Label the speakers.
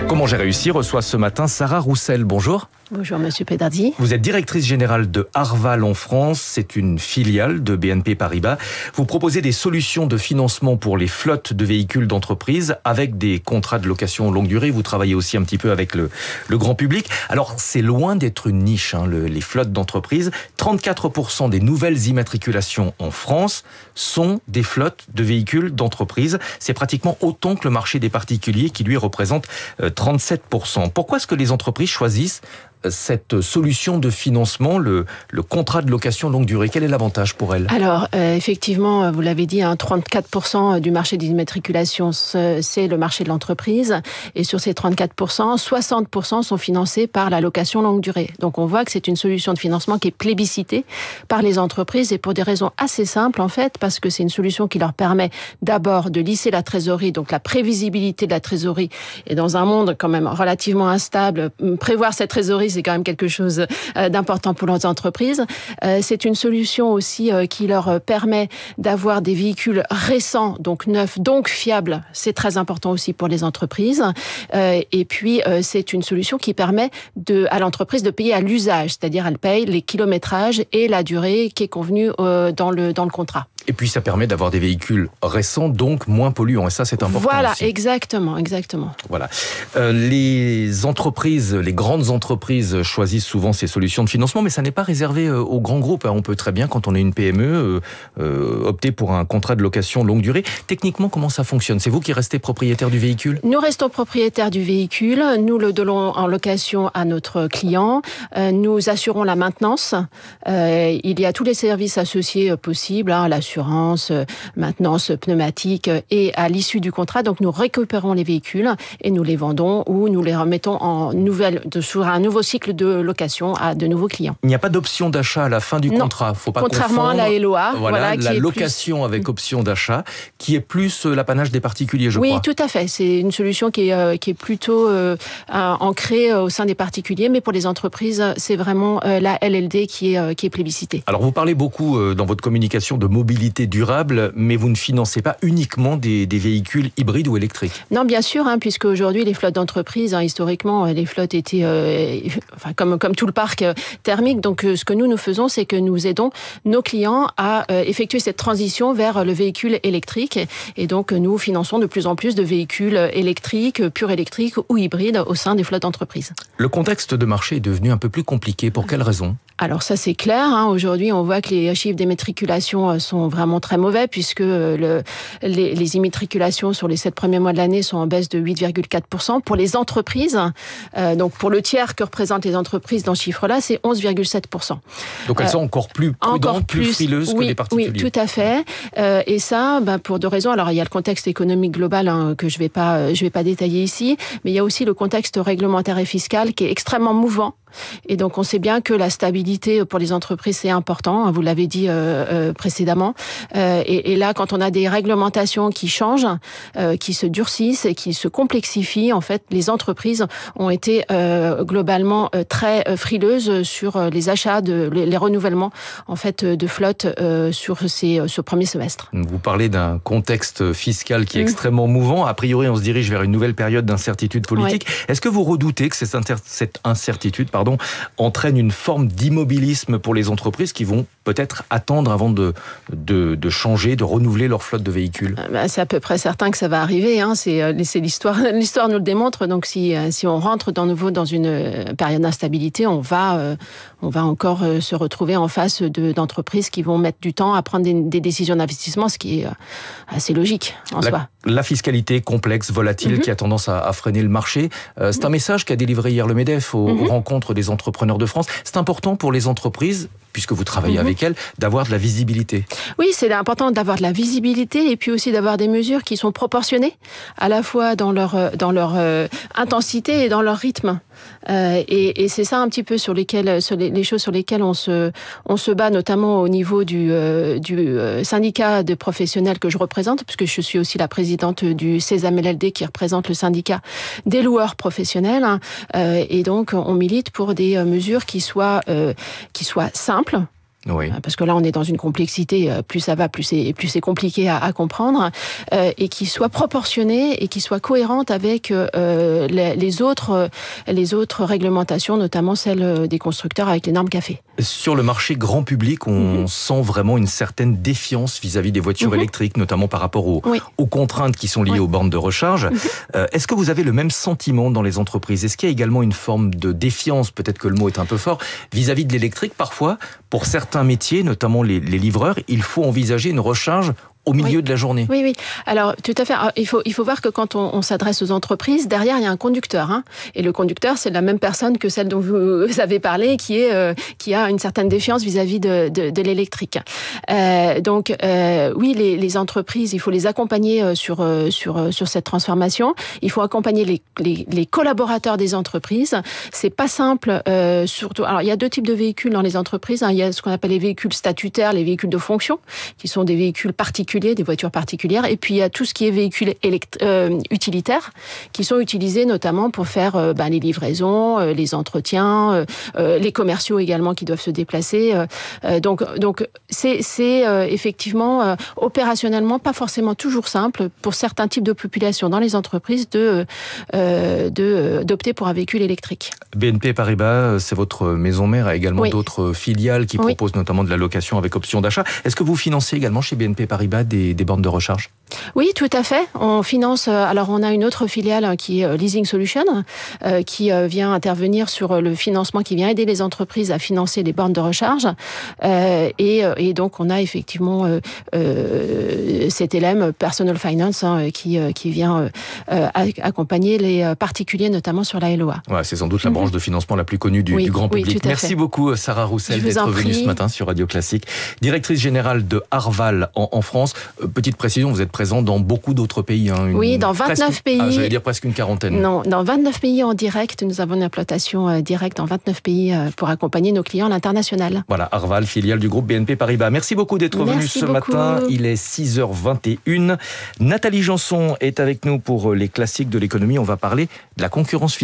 Speaker 1: Comment j'ai réussi reçoit ce matin Sarah Roussel. Bonjour.
Speaker 2: Bonjour Monsieur Pédardi.
Speaker 1: Vous êtes directrice générale de Arval en France. C'est une filiale de BNP Paribas. Vous proposez des solutions de financement pour les flottes de véhicules d'entreprise avec des contrats de location longue durée. Vous travaillez aussi un petit peu avec le grand public. Alors c'est loin d'être une niche, les flottes d'entreprise. 34% des nouvelles immatriculations en France sont des flottes de véhicules d'entreprise. C'est pratiquement autant que le marché des particuliers qui lui représente 37%. Pourquoi est-ce que les entreprises choisissent cette solution de financement, le contrat de location longue durée? Quel est l'avantage pour elles?
Speaker 2: Alors, effectivement, vous l'avez dit, 34% du marché des immatriculations, c'est le marché de l'entreprise. Et sur ces 34%, 60% sont financés par la location longue durée. Donc, on voit que c'est une solution de financement qui est plébiscitée par les entreprises et pour des raisons assez simples, en fait, parce que c'est une solution qui leur permet d'abord de lisser la trésorerie, donc la prévisibilité de la trésorerie. Et dans un monde quand même relativement instable, prévoir cette trésorerie, c'est quand même quelque chose d'important pour leurs entreprises. C'est une solution aussi qui leur permet d'avoir des véhicules récents, donc neufs, donc fiables. C'est très important aussi pour les entreprises. Et puis, c'est une solution qui permet à l'entreprise de payer à l'usage, c'est-à-dire elle paye les kilométrages et la durée qui est convenue dans le contrat.
Speaker 1: Et puis ça permet d'avoir des véhicules récents, donc moins polluants. Et ça, c'est important.
Speaker 2: Voilà,
Speaker 1: aussi.
Speaker 2: exactement.
Speaker 1: Voilà. Les entreprises, les grandes entreprises choisissent souvent ces solutions de financement, mais ça n'est pas réservé aux grands groupes. On peut très bien, quand on est une PME, opter pour un contrat de location longue durée. Techniquement, comment ça fonctionne? C'est vous qui restez propriétaire du véhicule?
Speaker 2: Nous restons propriétaires du véhicule. Nous le donnons en location à notre client. Nous assurons la maintenance. Il y a tous les services associés possibles, l'assurance, maintenance pneumatique, et à l'issue du contrat, donc nous récupérons les véhicules et nous les vendons ou nous les remettons sur un nouveau cycle de location à de nouveaux clients.
Speaker 1: Il n'y a pas d'option d'achat à la fin du contrat. Faut pas
Speaker 2: contrairement à la LOA.
Speaker 1: Voilà, la location avec option d'achat, qui est plus l'apanage des particuliers, je crois.
Speaker 2: Oui, tout à fait. C'est une solution qui est plutôt ancrée au sein des particuliers, mais pour les entreprises, c'est vraiment la LLD qui est plébiscitée.
Speaker 1: Alors vous parlez beaucoup dans votre communication de mobilité durable, mais vous ne financez pas uniquement des véhicules hybrides ou électriques.
Speaker 2: Non, bien sûr, puisque aujourd'hui les flottes d'entreprise, historiquement, les flottes étaient, comme tout le parc thermique. Donc, ce que nous faisons, c'est que nous aidons nos clients à effectuer cette transition vers le véhicule électrique. Et donc, nous finançons de plus en plus de véhicules électriques, purs électriques ou hybrides au sein des flottes d'entreprise. Le
Speaker 1: contexte de marché est devenu un peu plus compliqué. Pour quelles raisons?
Speaker 2: Alors ça c'est clair, aujourd'hui on voit que les chiffres d'immatriculation sont vraiment très mauvais puisque les immatriculations sur les 7 premiers mois de l'année sont en baisse de 8,4%. Pour les entreprises, donc pour le tiers que représentent les entreprises dans ce chiffre-là, c'est 11,7%.
Speaker 1: Donc elles sont encore plus prudentes, plus frileuses que les particuliers.
Speaker 2: Oui, tout à fait. Et ça, pour deux raisons. Alors il y a le contexte économique global que je vais pas détailler ici, mais il y a aussi le contexte réglementaire et fiscal qui est extrêmement mouvant. Et donc on sait bien que la stabilité pour les entreprises c'est important, vous l'avez dit précédemment. Et là, quand on a des réglementations qui changent, qui se durcissent et qui se complexifient, en fait, les entreprises ont été globalement très frileuses sur les achats, les renouvellements en fait de flotte sur ce premier semestre.
Speaker 1: Vous parlez d'un contexte fiscal qui est extrêmement mouvant. A priori, on se dirige vers une nouvelle période d'incertitude politique. Ouais. Est-ce que vous redoutez que cette incertitude entraîne une forme d'immobilisme pour les entreprises qui vont peut-être attendre avant de changer, de renouveler leur flotte de véhicules?
Speaker 2: C'est à peu près certain que ça va arriver. C'est l'histoire. L'histoire nous le démontre. Donc si on rentre de nouveau dans une période d'instabilité, on va encore se retrouver en face d'entreprises qui vont mettre du temps à prendre des décisions d'investissement, ce qui est assez logique en soi.
Speaker 1: La fiscalité complexe, volatile, qui a tendance à freiner le marché. C'est un message qu'a délivré hier le MEDEF aux rencontres des entrepreneurs de France. C'est important pour les entreprises, puisque vous travaillez avec elles, d'avoir de la visibilité.
Speaker 2: Oui, c'est important d'avoir de la visibilité et puis aussi d'avoir des mesures qui sont proportionnées, à la fois dans leur intensité et dans leur rythme. Et c'est ça un petit peu les choses sur lesquelles on se bat, notamment au niveau du syndicat de professionnels que je représente, puisque je suis aussi la présidente du CESAM-LLD qui représente le syndicat des loueurs professionnels. Et donc, on milite pour des mesures qui soient simples,
Speaker 1: Oui.
Speaker 2: Parce que là, on est dans une complexité, plus ça va, plus c'est compliqué à comprendre, et qui soit proportionnée et qui soit cohérente avec les autres réglementations, notamment celles des constructeurs avec les normes CAFE.
Speaker 1: Sur le marché grand public, on sent vraiment une certaine défiance vis-à-vis des voitures électriques, notamment par rapport aux contraintes qui sont liées aux bornes de recharge. Est-ce que vous avez le même sentiment dans les entreprises? Est-ce qu'il y a également une forme de défiance, peut-être que le mot est un peu fort, vis-à-vis de l'électrique? Parfois, pour certains métiers, notamment les livreurs, il faut envisager une recharge au milieu de la journée.
Speaker 2: Oui. Alors, tout à fait. Alors, il faut voir que quand on s'adresse aux entreprises, derrière, il y a un conducteur. Hein, et le conducteur, c'est la même personne que celle dont vous avez parlé, qui a une certaine défiance vis-à-vis de l'électrique. Donc, oui, les entreprises, il faut les accompagner sur cette transformation. Il faut accompagner les collaborateurs des entreprises. C'est pas simple, surtout. Alors, il y a deux types de véhicules dans les entreprises. Hein. Il y a ce qu'on appelle les véhicules statutaires, les véhicules de fonction, qui sont des véhicules particuliers, des voitures particulières, et puis il y a tout ce qui est véhicules utilitaires, qui sont utilisés notamment pour faire les livraisons, les entretiens, les commerciaux également qui doivent se déplacer. Donc c'est effectivement opérationnellement pas forcément toujours simple pour certains types de populations dans les entreprises d'opter pour un véhicule électrique.
Speaker 1: BNP Paribas, c'est votre maison mère, a également d'autres filiales qui proposent notamment de la location avec option d'achat. Est-ce que vous financez également chez BNP Paribas des bornes de recharge?
Speaker 2: Oui, tout à fait. On finance. Alors, on a une autre filiale qui est Leasing Solutions, qui vient intervenir sur le financement, qui vient aider les entreprises à financer les bornes de recharge. Et donc, on a effectivement CTLM, Personal Finance, qui vient accompagner les particuliers, notamment sur la LOA.
Speaker 1: Ouais, c'est sans doute la branche de financement la plus connue du grand public. Merci beaucoup, Sarah Roussel, d'être venue ce matin sur Radio Classique, directrice générale de Arval en France. Petite précision, vous êtes présent dans beaucoup d'autres pays. Hein,
Speaker 2: oui, dans 29 pays.
Speaker 1: J'allais dire presque une quarantaine.
Speaker 2: Non, dans 29 pays en direct. Nous avons une implantation directe dans 29 pays pour accompagner nos clients à l'international.
Speaker 1: Voilà, Arval, filiale du groupe BNP Paribas. Merci beaucoup d'être venu ce matin. Il est 6h21. Nathalie Janson est avec nous pour les classiques de l'économie. On va parler de la concurrence financière.